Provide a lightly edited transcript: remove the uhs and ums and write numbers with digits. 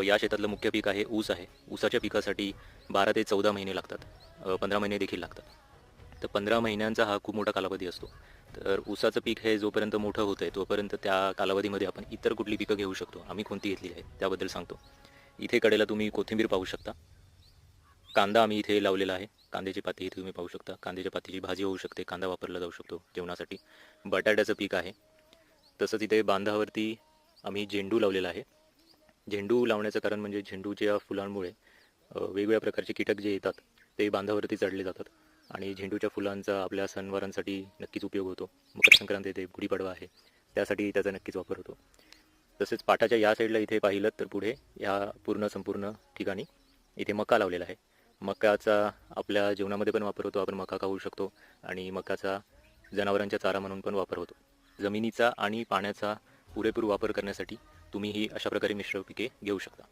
या शेतातलं मुख्य पीक आहे ऊस आहे. ऊसाच्या पिकासाठी 12 ते 14 महिने लागतात. 15 महिने देखील लागतात. तर 15 महिन्यांचा हा खूप मोठा कालावधी असतो. तर ऊसाचं पीक हे जोपर्यंत मोठं होतं आहे तोपर्यंत त्या कालावधीमध्ये आपण इतर कुठली पिकं घेऊ शकतो. आम्ही कोणती घेतली आहे त्याबद्दल सांगतो. इथे कडेला तुम्ही कोथिंबीर पाहू शकता. कांदा आम्ही इथे लावलेला आहे. कांद्याची पाती इथे तुम्ही पाहू शकता. कांद्याच्या पातीची भाजी होऊ शकते. कांदा वापरला जाऊ शकतो जेवणासाठी. बटाट्याचं पीक आहे. तसंच इथे बांधावरती आम्ही झेंडू लावलेला आहे. झेंडू लावण्याचं कारण म्हणजे झेंडूच्या फुलांमुळे वेगवेगळ्या प्रकारचे कीटक जे येतात ते बांधावरती चढले जातात आणि झेंडूच्या फुलांचा आपल्या सणवारांसाठी नक्कीच उपयोग होतो. मकर संक्रांत येते, गुढीपाडवा आहे, त्यासाठी त्याचा नक्कीच वापर होतो. तसेच पाटाच्या या साईडला इथे पाहिलं तर पुढे या संपूर्ण ठिकाणी इथे मका लावलेला आहे. मकाचा आपल्या जेवणामध्ये पण वापर होतो. आपण मका खाऊ शकतो आणि मकाचा जनावरांच्या चारा म्हणून पण वापर होतो. जमिनीचा आणि पाण्याचा पुरेपूर वापर करण्यासाठी तुम्ही ही अशा प्रकारे मिश्र पिके घेऊ शकता.